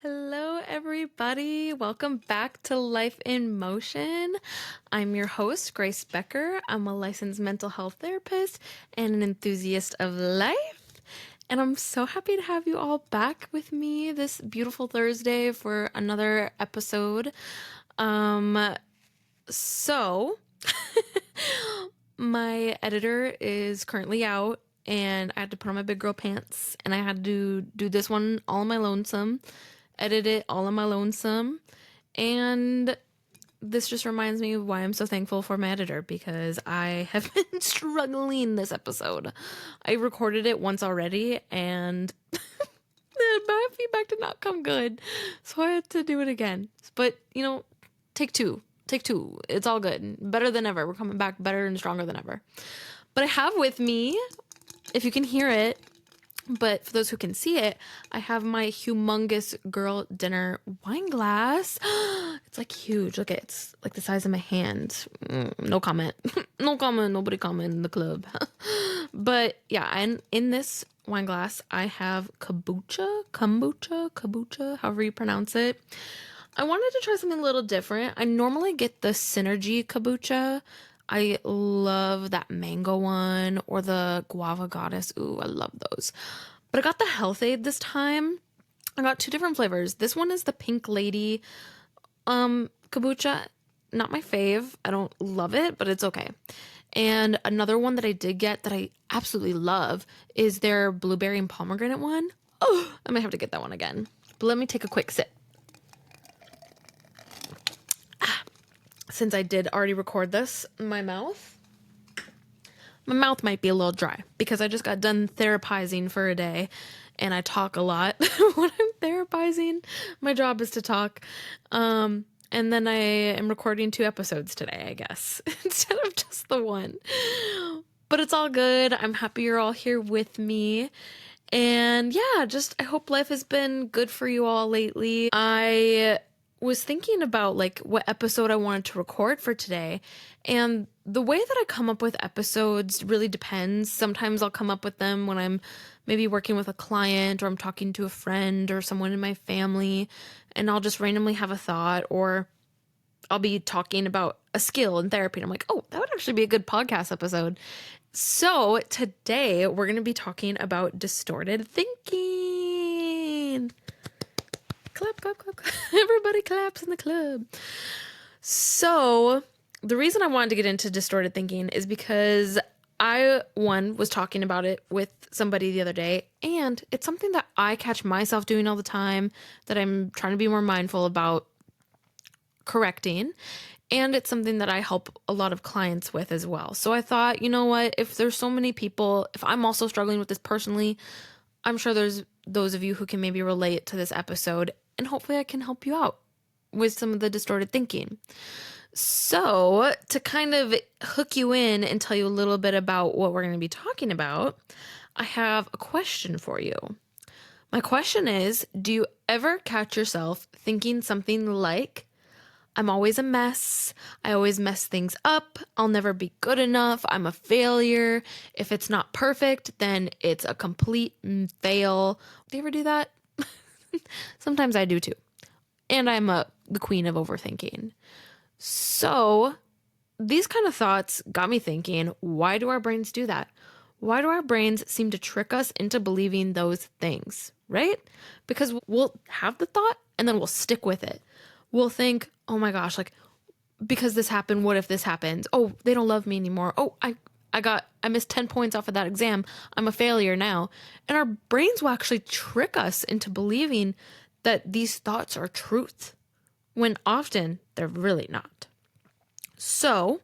Hello, everybody. Welcome back to Life in Motion. I'm your host, Grace Becker. I'm a licensed mental health therapist and an enthusiast of life. And I'm so happy to have you all back with me this beautiful Thursday for another episode. So my editor is currently out and I had to put on my big girl pants and I had to do this one all on my lonesome, edit it all on my lonesome. And this just reminds me of why I'm so thankful for my editor, because I have been struggling this episode. I recorded it once already and my feedback did not come good. So I had to do it again. But, take two. Take two. It's all good. Better than ever. We're coming back better and stronger than ever. But I have with me, if you can hear it, but for those who can see it, I have my humongous girl dinner wine glass. It's like huge. Look, it's like the size of my hand. No comment. No comment. Nobody comment in the club. But yeah, and in this wine glass, I have kombucha, however you pronounce it. I wanted to try something a little different. I normally get the Synergy kombucha. I love that mango one or the guava goddess. Ooh, I love those. But I got the Health Aid this time. I got two different flavors. This one is the Pink Lady kombucha. Not my fave. I don't love it, but it's okay. And another one that I did get that I absolutely love is their blueberry and pomegranate one. Oh, I might have to get that one again. But let me take a quick sip. Since I did already record this, my mouth might be a little dry because I just got done therapizing for a day and I talk a lot when I'm therapizing. My job is to talk. And then I am recording 2 episodes today, I guess, instead of just the one. But it's all good. I'm happy you're all here with me. And yeah, I hope life has been good for you all lately. I was thinking about what episode I wanted to record for today, and the way that I come up with episodes really depends. Sometimes I'll come up with them when I'm maybe working with a client or I'm talking to a friend or someone in my family, and I'll just randomly have a thought, or I'll be talking about a skill in therapy and I'm like, oh, that would actually be a good podcast episode. So today we're going to be talking about distorted thinking. Clap, clap, clap, clap. Everybody claps in the club. So the reason I wanted to get into distorted thinking is because I was talking about it with somebody the other day, and it's something that I catch myself doing all the time that I'm trying to be more mindful about correcting. And it's something that I help a lot of clients with as well. So I thought, you know what, if there's so many people, if I'm also struggling with this personally, I'm sure there's those of you who can maybe relate to this episode, and hopefully I can help you out with some of the distorted thinking. So to kind of hook you in and tell you a little bit about what we're going to be talking about, I have a question for you. My question is, do you ever catch yourself thinking something like, I'm always a mess. I always mess things up. I'll never be good enough. I'm a failure. If it's not perfect, then it's a complete fail. Do you ever do that? Sometimes I do too. And I'm the queen of overthinking. So these kind of thoughts got me thinking, why do our brains do that? Why do our brains seem to trick us into believing those things, right? Because we'll have the thought and then we'll stick with it. We'll think, oh my gosh, because this happened, what if this happens? Oh, they don't love me anymore. Oh, I missed 10 points off of that exam. I'm a failure now. And our brains will actually trick us into believing that these thoughts are truth, when often they're really not. So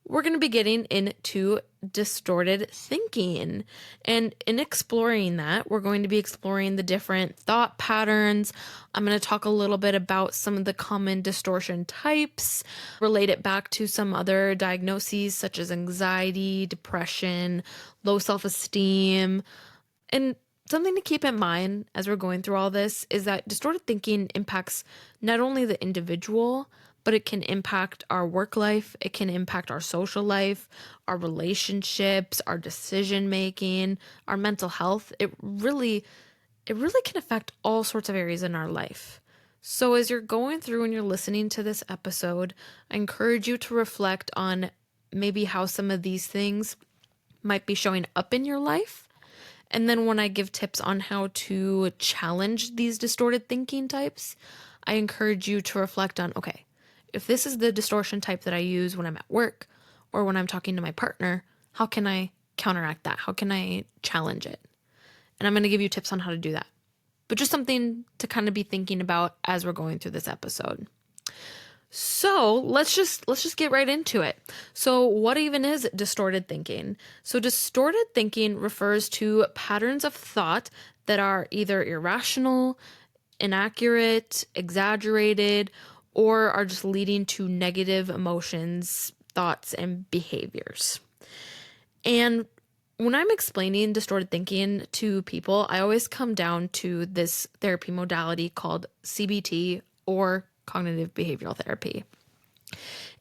we're going to be getting into distorted thinking. And in exploring that, we're going to be exploring the different thought patterns. I'm going to talk a little bit about some of the common distortion types, relate it back to some other diagnoses such as anxiety, depression, low self-esteem. And something to keep in mind as we're going through all this is that distorted thinking impacts not only the individual, but it can impact our work life. It can impact our social life, our relationships, our decision making, our mental health. It really it really can affect all sorts of areas in our life. So as you're going through and you're listening to this episode, I encourage you to reflect on maybe how some of these things might be showing up in your life. And then when I give tips on how to challenge these distorted thinking types, I encourage you to reflect on, okay, if this is the distortion type that I use when I'm at work or when I'm talking to my partner, how can I counteract that? How can I challenge it? And I'm going to give you tips on how to do that. But just something to kind of be thinking about as we're going through this episode. So let's just get right into it. So what even is distorted thinking? So distorted thinking refers to patterns of thought that are either irrational, inaccurate, exaggerated, or are just leading to negative emotions, thoughts, and behaviors. And when I'm explaining distorted thinking to people, I always come down to this therapy modality called CBT, or cognitive behavioral therapy.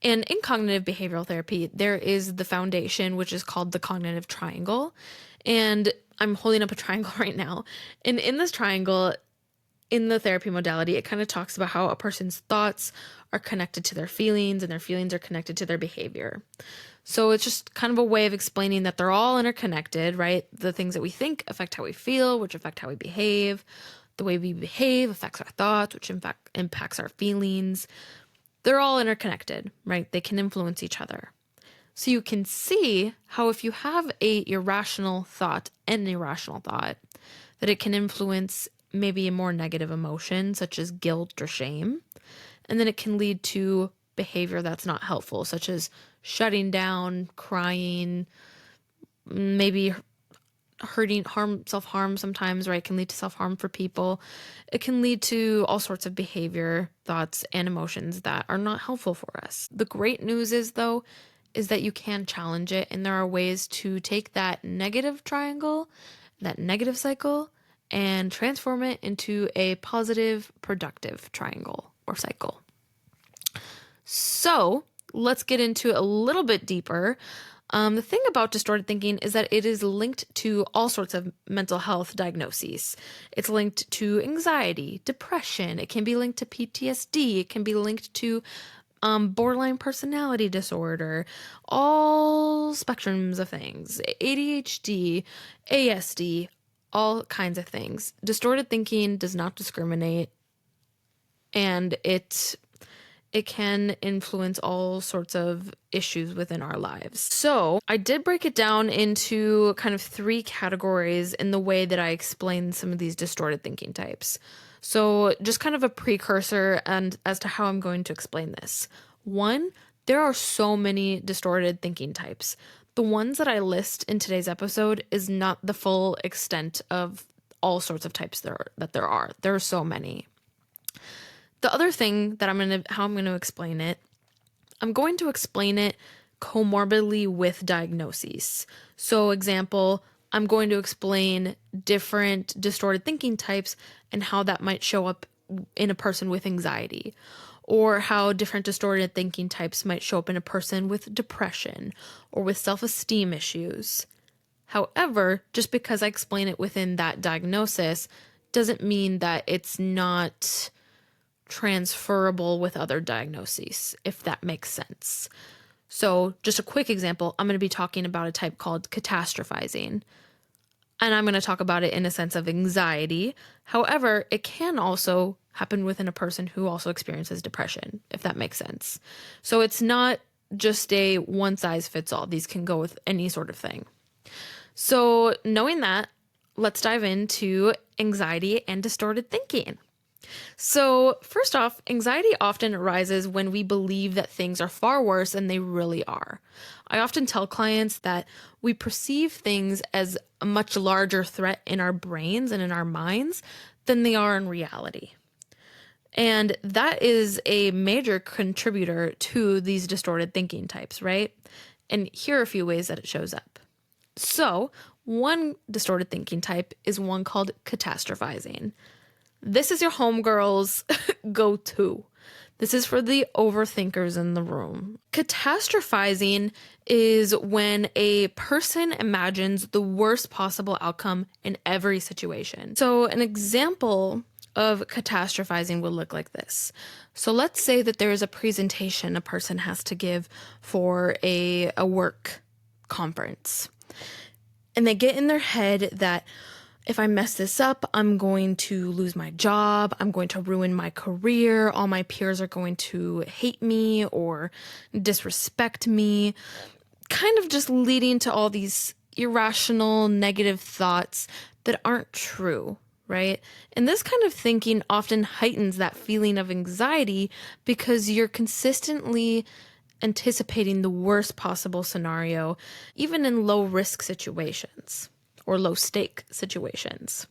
And in cognitive behavioral therapy, there is the foundation, which is called the cognitive triangle. And I'm holding up a triangle right now. And in this triangle, in the therapy modality, it kind of talks about how a person's thoughts are connected to their feelings and their feelings are connected to their behavior. So it's just kind of a way of explaining that they're all interconnected, right? The things that we think affect how we feel, which affect how we behave. The way we behave affects our thoughts, which in fact impacts our feelings. They're all interconnected, right? They can influence each other. So you can see how if you have a irrational thought and an irrational thought, that it can influence maybe a more negative emotion, such as guilt or shame. And then it can lead to behavior that's not helpful, such as shutting down, crying, maybe self-harm sometimes, right? It can lead to self-harm for people. It can lead to all sorts of behavior, thoughts, and emotions that are not helpful for us. The great news is, though, is that you can challenge it, and there are ways to take that negative triangle, that negative cycle, and transform it into a positive, productive triangle or cycle. So let's get into it a little bit deeper. The thing about distorted thinking is that it is linked to all sorts of mental health diagnoses. It's linked to anxiety, depression. It can be linked to PTSD. It can be linked to borderline personality disorder, all spectrums of things, ADHD, ASD, all kinds of things. Distorted thinking does not discriminate, and it can influence all sorts of issues within our lives. So I did break it down into kind of 3 categories in the way that I explained some of these distorted thinking types. So just kind of a precursor and as to how I'm going to explain this. 1, there are so many distorted thinking types. The ones that I list in today's episode is not the full extent of all sorts of types that there are. There are so many. The other thing that how I'm going to explain it, I'm going to explain it comorbidly with diagnoses. So example, I'm going to explain different distorted thinking types and how that might show up in a person with anxiety, or how different distorted thinking types might show up in a person with depression or with self-esteem issues. However, just because I explain it within that diagnosis doesn't mean that it's not transferable with other diagnoses, if that makes sense. So just a quick example, I'm going to be talking about a type called catastrophizing, and I'm going to talk about it in a sense of anxiety. However, it can also happen within a person who also experiences depression, if that makes sense. So it's not just a one size fits all. These can go with any sort of thing. So knowing that, let's dive into anxiety and distorted thinking. So first off, anxiety often arises when we believe that things are far worse than they really are. I often tell clients that we perceive things as a much larger threat in our brains and in our minds than they are in reality. And that is a major contributor to these distorted thinking types, right? And here are a few ways that it shows up. So one distorted thinking type is one called catastrophizing. This is your homegirl's go-to. This is for the overthinkers in the room. Catastrophizing is when a person imagines the worst possible outcome in every situation. So an example of catastrophizing would look like this. So let's say that there is a presentation a person has to give for a work conference. And they get in their head that if I mess this up, I'm going to lose my job. I'm going to ruin my career. All my peers are going to hate me or disrespect me. Kind of just leading to all these irrational, negative thoughts that aren't true, right? And this kind of thinking often heightens that feeling of anxiety because you're consistently anticipating the worst possible scenario, even in low risk situations or low stake situations.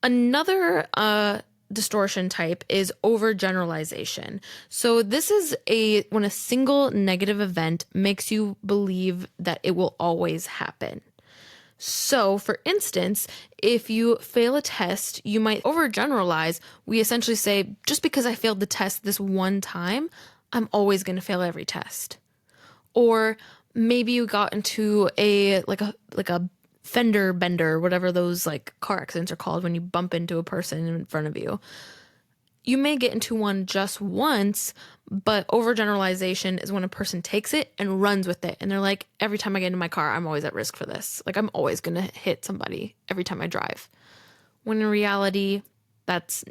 Another distortion type is overgeneralization. So this is when a single negative event makes you believe that it will always happen. So, for instance, if you fail a test, you might overgeneralize. We essentially say, just because I failed the test this one time, I'm always going to fail every test. Or maybe you got into a fender bender, whatever those like car accidents are called when you bump into a person in front of you. You may get into one just once, but overgeneralization is when a person takes it and runs with it. And they're like, every time I get into my car, I'm always at risk for this. Like, I'm always going to hit somebody every time I drive. When in reality, that's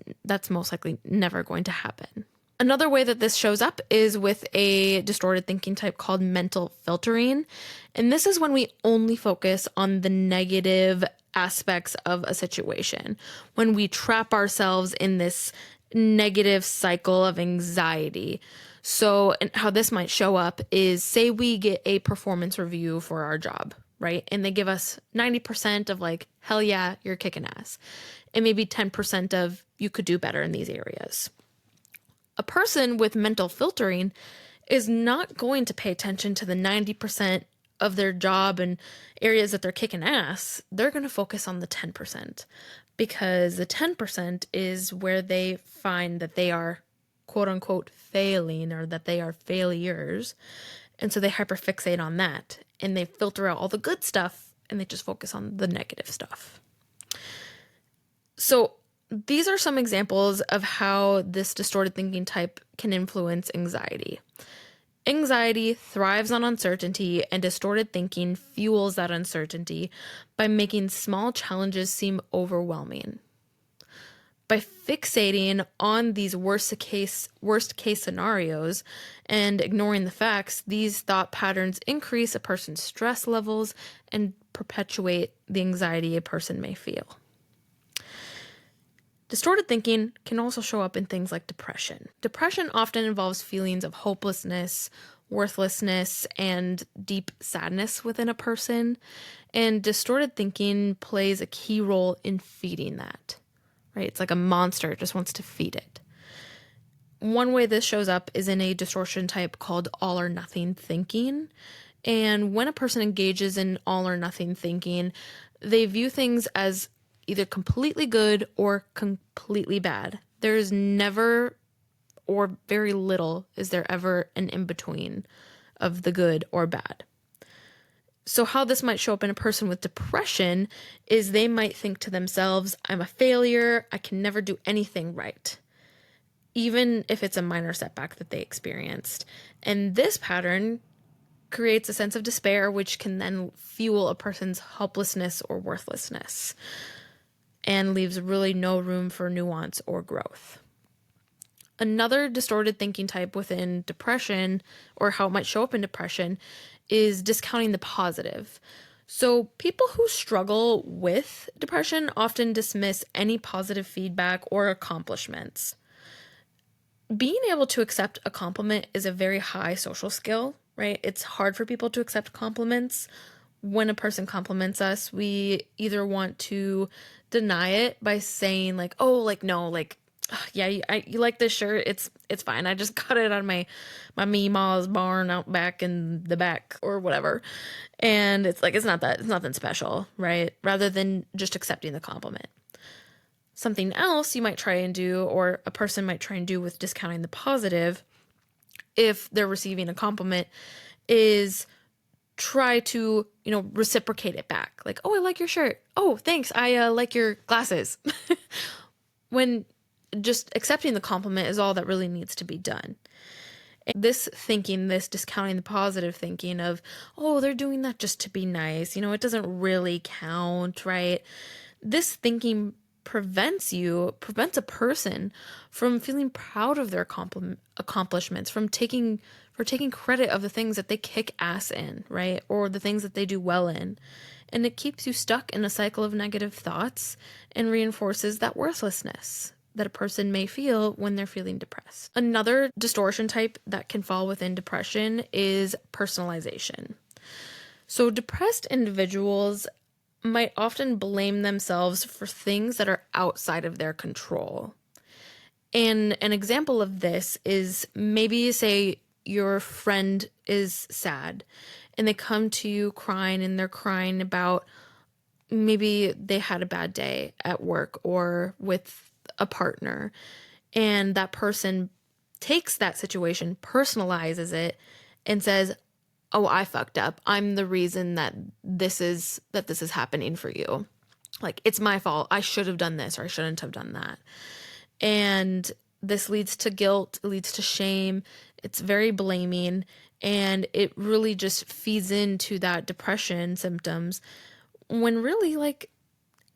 most likely never going to happen. Another way that this shows up is with a distorted thinking type called mental filtering. And this is when we only focus on the negative aspects of a situation, when we trap ourselves in this negative cycle of anxiety. So, and how this might show up is, say we get a performance review for our job, right? And they give us 90% of like, hell yeah, you're kicking ass. And maybe 10% of you could do better in these areas. A person with mental filtering is not going to pay attention to the 90% of their job and areas that they're kicking ass. They're going to focus on the 10% because the 10% is where they find that they are quote unquote failing or that they are failures. And so they hyperfixate on that and they filter out all the good stuff and they just focus on the negative stuff. So these are some examples of how this distorted thinking type can influence anxiety. Anxiety thrives on uncertainty, and distorted thinking fuels that uncertainty by making small challenges seem overwhelming. By fixating on these worst case scenarios and ignoring the facts, these thought patterns increase a person's stress levels and perpetuate the anxiety a person may feel. Distorted thinking can also show up in things like depression. Depression often involves feelings of hopelessness, worthlessness, and deep sadness within a person. And distorted thinking plays a key role in feeding that, right? It's like a monster, it just wants to feed it. One way this shows up is in a distortion type called all or nothing thinking. And when a person engages in all or nothing thinking, they view things as either completely good or completely bad. There's never, or very little, is there ever an in-between of the good or bad. So how this might show up in a person with depression is they might think to themselves, I'm a failure, I can never do anything right, even if it's a minor setback that they experienced. And this pattern creates a sense of despair, which can then fuel a person's helplessness or worthlessness, and leaves really no room for nuance or growth. Another distorted thinking type within depression, or how it might show up in depression, is discounting the positive. So people who struggle with depression often dismiss any positive feedback or accomplishments. Being able to accept a compliment is a very high social skill, right? It's hard for people to accept compliments. When a person compliments us, we either want to deny it by saying like, oh, like, no, like, yeah, you like this shirt? It's fine. I just got it on my Meemaw's barn out back in the back or whatever. And it's like, it's nothing special, right? Rather than just accepting the compliment. Something else you might try and do, or a person might try and do with discounting the positive, if they're receiving a compliment, is try to, reciprocate it back. Like, oh, I like your shirt. Oh, thanks. I like your glasses. When just accepting the compliment is all that really needs to be done. And this thinking, this discounting the positive thinking of, oh, they're doing that just to be nice. It doesn't really count, right? This thinking prevents a person from feeling proud of their accomplishments, for taking credit of the things that they kick ass in, right? Or the things that they do well in. And it keeps you stuck in a cycle of negative thoughts and reinforces that worthlessness that a person may feel when they're feeling depressed. Another distortion type that can fall within depression is personalization. So depressed individuals might often blame themselves for things that are outside of their control. And an example of this is, maybe say your friend is sad and they come to you crying, and they're crying about maybe they had a bad day at work or with a partner, and that person takes that situation, personalizes it, and says, oh, I fucked up. I'm the reason that this is happening for you. Like, it's my fault. I should have done this, or I shouldn't have done that. And this leads to guilt, it leads to shame. It's very blaming, and it really just feeds into that depression symptoms, when really, like,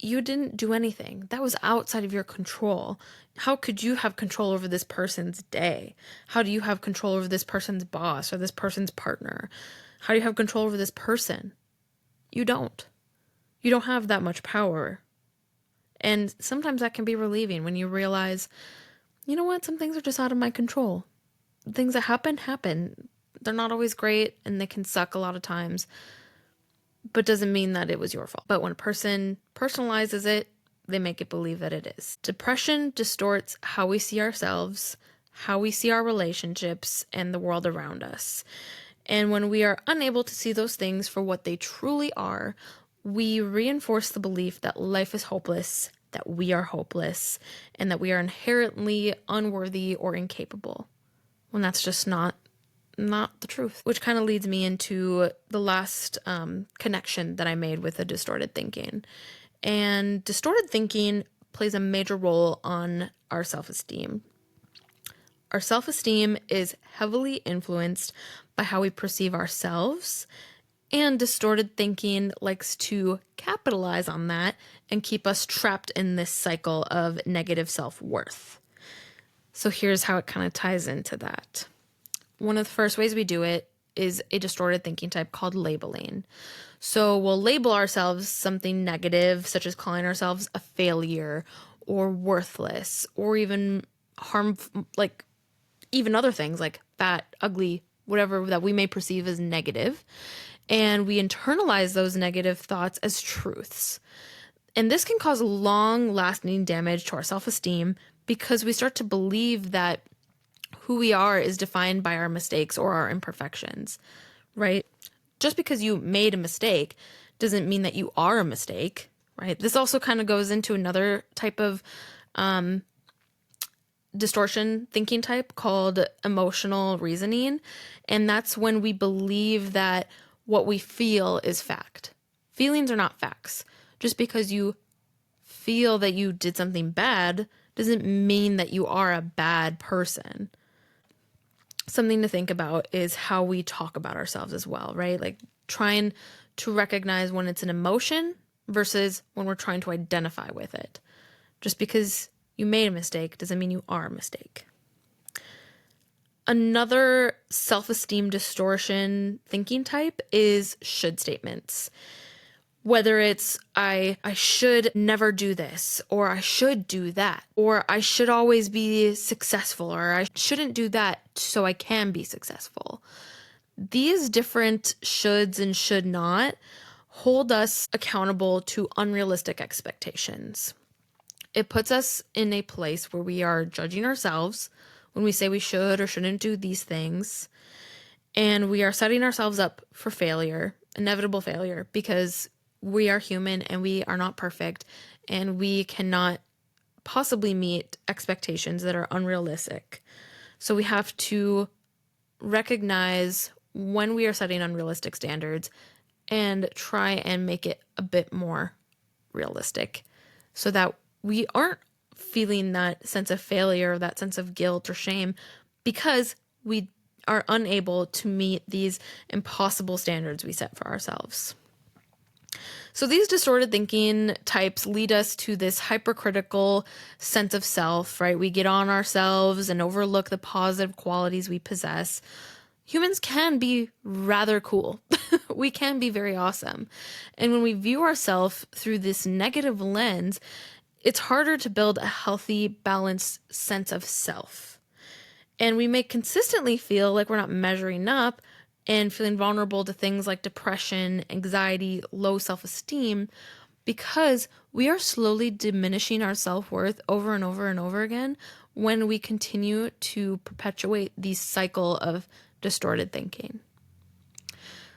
you didn't do anything. That was outside of your control. How could you have control over this person's day? How do you have control over this person's boss or this person's partner? How do you have control over this person? You don't. You don't have that much power. And sometimes that can be relieving when you realize, you know what, some things are just out of my control. Things that happen. They're not always great, and they can suck a lot of times, but doesn't mean that it was your fault. But when a person personalizes it, they make it believe that it is. Depression distorts how we see ourselves, how we see our relationships, and the world around us. And when we are unable to see those things for what they truly are, we reinforce the belief that life is hopeless, that we are hopeless, and that we are inherently unworthy or incapable, when that's just not the truth. Which kind of leads me into the last connection that I made with the distorted thinking. And distorted thinking plays a major role on our self-esteem. Our self-esteem is heavily influenced by how we perceive ourselves, and distorted thinking likes to capitalize on that and keep us trapped in this cycle of negative self-worth. So here's how it kind of ties into that. One of the first ways we do it is a distorted thinking type called labeling. So we'll label ourselves something negative, such as calling ourselves a failure or worthless, or even harmful, like even other things like fat, ugly, whatever that we may perceive as negative. And we internalize those negative thoughts as truths. And this can cause long-lasting damage to our self-esteem, because we start to believe that who we are is defined by our mistakes or our imperfections, right? Just because you made a mistake doesn't mean that you are a mistake, right? This also kind of goes into another type of distortion thinking type called emotional reasoning. And that's when we believe that what we feel is fact. Feelings are not facts. Just because you feel that you did something bad doesn't mean that you are a bad person. Something to think about is how we talk about ourselves as well, right? Like trying to recognize when it's an emotion versus when we're trying to identify with it. Just because you made a mistake doesn't mean you are a mistake. Another self-esteem distortion thinking type is should statements. Whether it's I should never do this, or I should do that, or I should always be successful, or I shouldn't do that so I can be successful. These different shoulds and should not hold us accountable to unrealistic expectations. It puts us in a place where we are judging ourselves when we say we should or shouldn't do these things, and we are setting ourselves up for failure, inevitable failure, because we are human and we are not perfect, and we cannot possibly meet expectations that are unrealistic. So we have to recognize when we are setting unrealistic standards and try and make it a bit more realistic so that we aren't feeling that sense of failure, that sense of guilt or shame because we are unable to meet these impossible standards we set for ourselves. So these distorted thinking types lead us to this hypercritical sense of self, right? We get on ourselves and overlook the positive qualities we possess. Humans can be rather cool. We can be very awesome. And when we view ourselves through this negative lens, it's harder to build a healthy, balanced sense of self. And we may consistently feel like we're not measuring up and feeling vulnerable to things like depression, anxiety, low self-esteem, because we are slowly diminishing our self-worth over and over and over again when we continue to perpetuate the cycle of distorted thinking.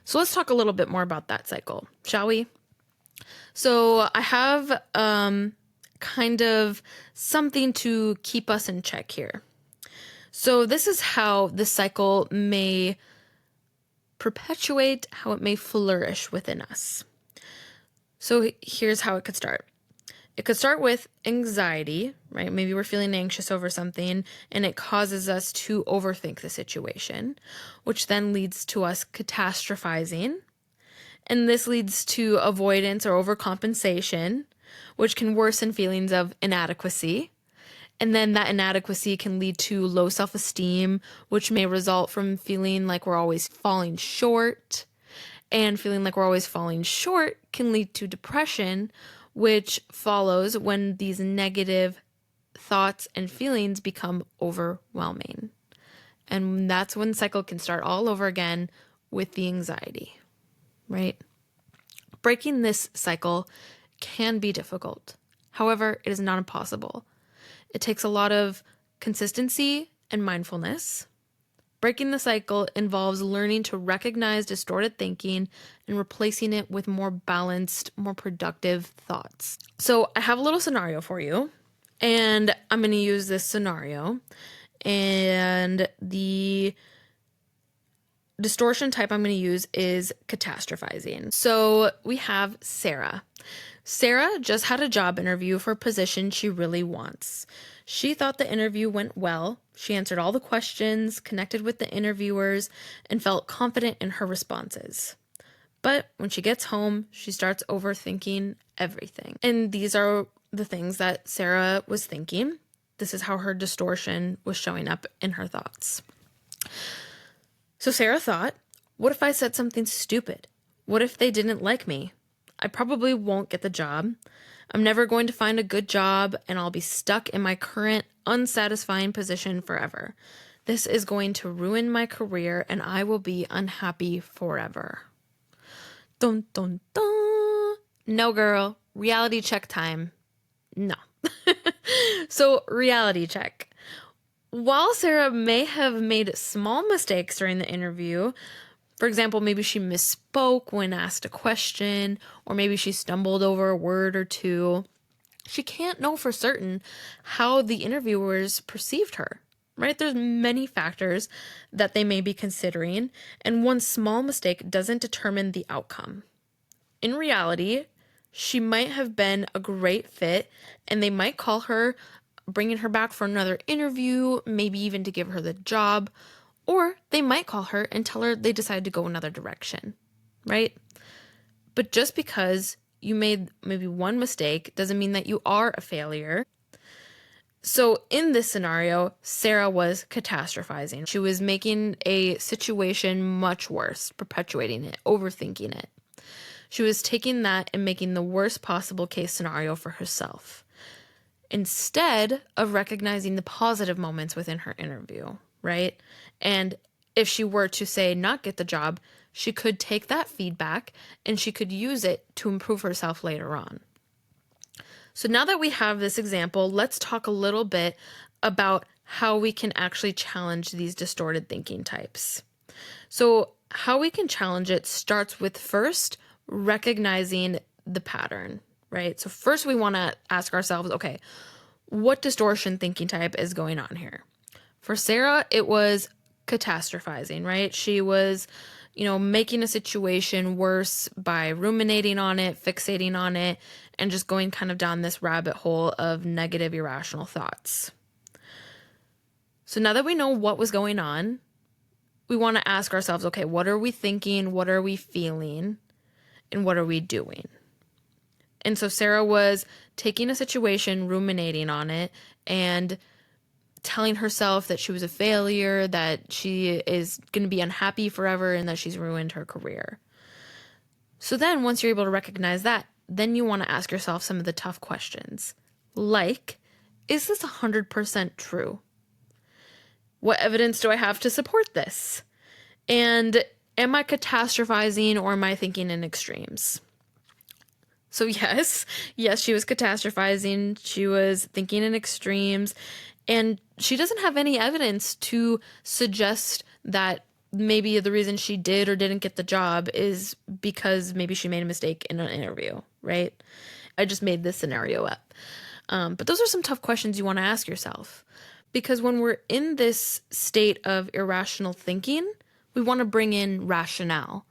So let's talk a little bit more about that cycle, shall we? So I have kind of something to keep us in check here. So this is how the cycle may perpetuate, how it may flourish within us. So here's how it could start. It could start with anxiety, right? Maybe we're feeling anxious over something and it causes us to overthink the situation, which then leads to us catastrophizing. And this leads to avoidance or overcompensation, which can worsen feelings of inadequacy. And then that inadequacy can lead to low self-esteem, which may result from feeling like we're always falling short. And feeling like we're always falling short can lead to depression, which follows when these negative thoughts and feelings become overwhelming. And that's when the cycle can start all over again with the anxiety, right? Breaking this cycle can be difficult. However, it is not impossible. It takes a lot of consistency and mindfulness. Breaking the cycle involves learning to recognize distorted thinking and replacing it with more balanced, more productive thoughts. So I have a little scenario for you, and I'm going to use this scenario. And the distortion type I'm going to use is catastrophizing. So we have Sarah. Sarah just had a job interview for a position she really wants. She thought the interview went well. She answered all the questions, connected with the interviewers, and felt confident in her responses. But when she gets home, she starts overthinking everything. And these are the things that Sarah was thinking. This is how her distortion was showing up in her thoughts. So Sarah thought, what if I said something stupid? What if they didn't like me? I probably won't get the job. I'm never going to find a good job, and I'll be stuck in my current unsatisfying position forever. This is going to ruin my career, and I will be unhappy forever. Dun, dun, dun. No, girl. Reality check time. No. So, reality check. While Sarah may have made small mistakes during the interview, for example, maybe she misspoke when asked a question, or maybe she stumbled over a word or two, she can't know for certain how the interviewers perceived her, right? There's many factors that they may be considering, and one small mistake doesn't determine the outcome. In reality, she might have been a great fit, and they might call her, bringing her back for another interview, maybe even to give her the job. Or they might call her and tell her they decided to go another direction, right? But just because you made maybe one mistake doesn't mean that you are a failure. So in this scenario, Sarah was catastrophizing. She was making a situation much worse, perpetuating it, overthinking it. She was taking that and making the worst possible case scenario for herself, instead of recognizing the positive moments within her interview, right? And if she were to say not get the job, she could take that feedback and she could use it to improve herself later on. So now that we have this example, let's talk a little bit about how we can actually challenge these distorted thinking types. So how we can challenge it starts with first recognizing the pattern, right? So first we want to ask ourselves, okay, what distortion thinking type is going on here? For Sarah, it was catastrophizing, right? She was, making a situation worse by ruminating on it, fixating on it, and just going kind of down this rabbit hole of negative, irrational thoughts. So now that we know what was going on, we want to ask ourselves, okay, what are we thinking? What are we feeling? And what are we doing? And so Sarah was taking a situation, ruminating on it, and telling herself that she was a failure, that she is going to be unhappy forever, and that she's ruined her career. So then once you're able to recognize that, then you want to ask yourself some of the tough questions. Like, is this 100% true? What evidence do I have to support this? And am I catastrophizing, or am I thinking in extremes? So yes, she was catastrophizing. She was thinking in extremes. And she doesn't have any evidence to suggest that maybe the reason she did or didn't get the job is because maybe she made a mistake in an interview, right? I just made this scenario up. But those are some tough questions you want to ask yourself. Because when we're in this state of irrational thinking, we want to bring in rationale.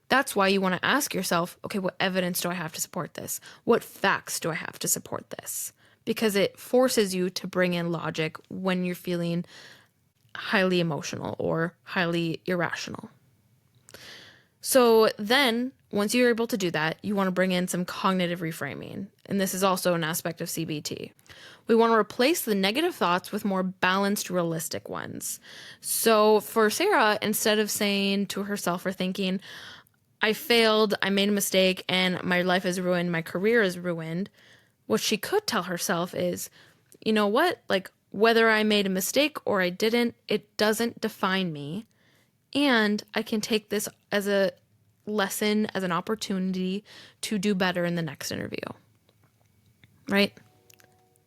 That's why you want to ask yourself, okay, what evidence do I have to support this? What facts do I have to support this? Because it forces you to bring in logic when you're feeling highly emotional or highly irrational. So then, once you're able to do that, you want to bring in some cognitive reframing. And this is also an aspect of CBT. We want to replace the negative thoughts with more balanced, realistic ones. So for Sarah, instead of saying to herself or thinking, I failed, I made a mistake, and my life is ruined, my career is ruined, what she could tell herself is, you know what, like whether I made a mistake or I didn't, it doesn't define me. And I can take this as a lesson, as an opportunity to do better in the next interview. Right?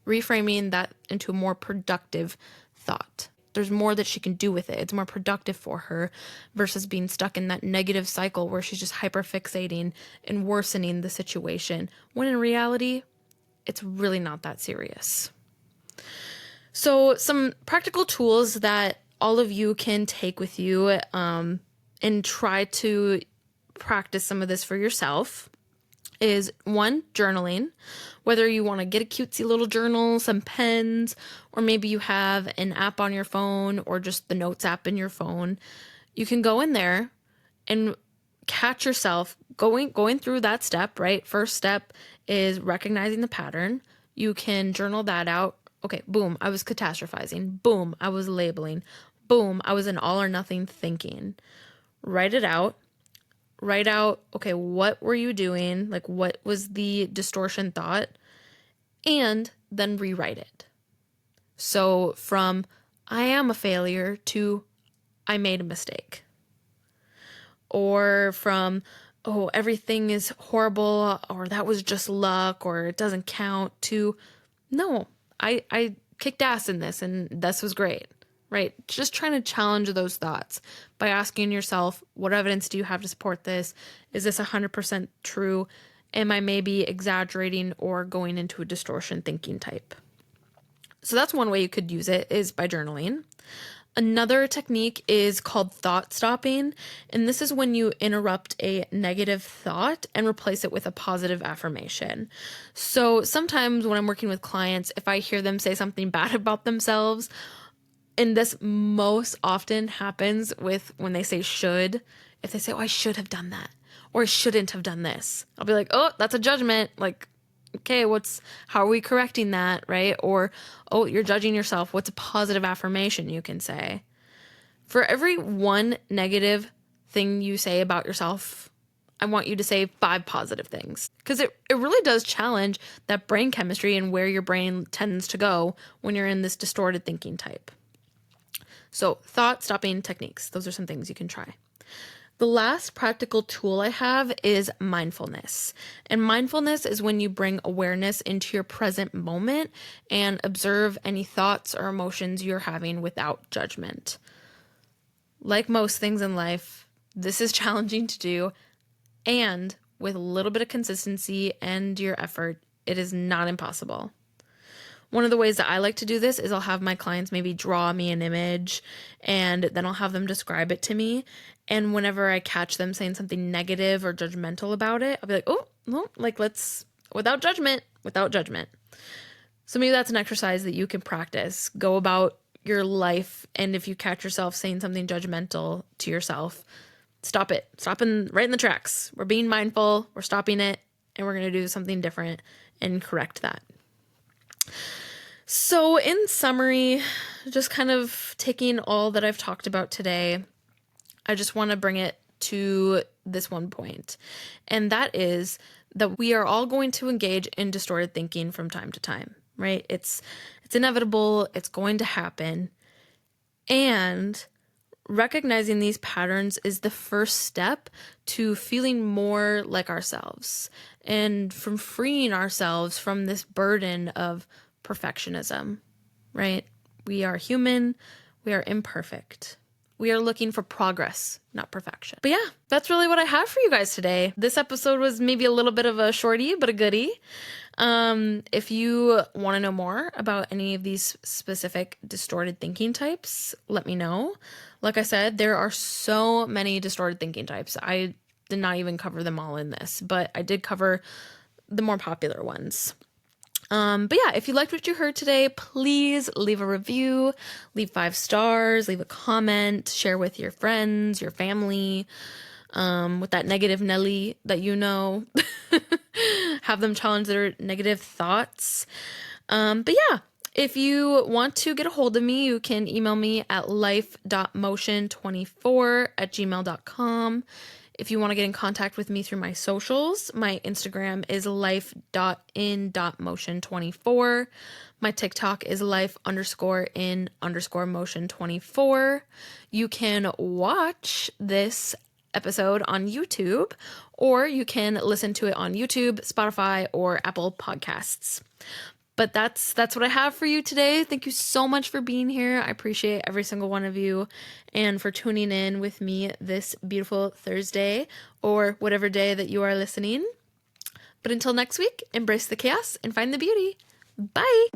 Reframing that into a more productive thought. There's more that she can do with it. It's more productive for her versus being stuck in that negative cycle where she's just hyperfixating and worsening the situation, when in reality, it's really not that serious. So some practical tools that all of you can take with you and try to practice some of this for yourself is, one, journaling. Whether you want to get a cutesy little journal, some pens, or maybe you have an app on your phone or just the notes app in your phone, you can go in there and catch yourself going through that step, right? First step is recognizing the pattern. You can journal that out. Okay, boom, I was catastrophizing. Boom, I was labeling. Boom, I was in all or nothing thinking. Write it out. Write out, okay, what were you doing? Like, what was the distortion thought? And then rewrite it. So from I am a failure to I made a mistake. Or from, oh, everything is horrible, or that was just luck, or it doesn't count, to no, I kicked ass in this and this was great. Right? Just trying to challenge those thoughts by asking yourself, what evidence do you have to support this? Is this 100% true? Am I maybe exaggerating or going into a distortion thinking type? So that's one way you could use it, is by journaling. Another technique is called thought stopping. And this is when you interrupt a negative thought and replace it with a positive affirmation. So sometimes when I'm working with clients, if I hear them say something bad about themselves, and this most often happens with when they say should. If they say, oh, I should have done that, or I shouldn't have done this, I'll be like, oh, that's a judgment. Like, okay, how are we correcting that, right? Or, oh, you're judging yourself. What's a positive affirmation you can say? For every one negative thing you say about yourself, I want you to say 5 positive things. Because it really does challenge that brain chemistry and where your brain tends to go when you're in this distorted thinking type. So thought stopping techniques, those are some things you can try. The last practical tool I have is mindfulness. And mindfulness is when you bring awareness into your present moment and observe any thoughts or emotions you're having without judgment. Like most things in life, this is challenging to do, and with a little bit of consistency and your effort, it is not impossible. One of the ways that I like to do this is I'll have my clients maybe draw me an image and then I'll have them describe it to me. And whenever I catch them saying something negative or judgmental about it, I'll be like, oh, well, like without judgment. So maybe that's an exercise that you can practice. Go about your life, and if you catch yourself saying something judgmental to yourself, stop it. Stop right in the tracks. We're being mindful, we're stopping it, and we're going to do something different and correct that. So in summary, just kind of taking all that I've talked about today, I just want to bring it to this one point, and that is that we are all going to engage in distorted thinking from time to time, right? It's inevitable. It's going to happen. And recognizing these patterns is the first step to feeling more like ourselves and from freeing ourselves from this burden of perfectionism, right? We are human. We are imperfect. We are looking for progress, not perfection. But yeah, that's really what I have for you guys today. This episode was maybe a little bit of a shorty, but a goodie. If you want to know more about any of these specific distorted thinking types, let me know. Like I said, there are so many distorted thinking types. I did not even cover them all in this, but I did cover the more popular ones. But yeah, if you liked what you heard today, please leave a review, leave 5 stars, leave a comment, share with your friends, your family, with that negative Nelly that you know, have them challenge their negative thoughts. But yeah, if you want to get a hold of me, you can email me at life.motion24@gmail.com. If you want to get in contact with me through my socials, my Instagram is life.in.motion24. My TikTok is life_in_motion24. You can watch this episode on YouTube, or you can listen to it on YouTube, Spotify, or Apple Podcasts. But that's what I have for you today. Thank you so much for being here. I appreciate every single one of you and for tuning in with me this beautiful Thursday or whatever day that you are listening. But until next week, embrace the chaos and find the beauty. Bye.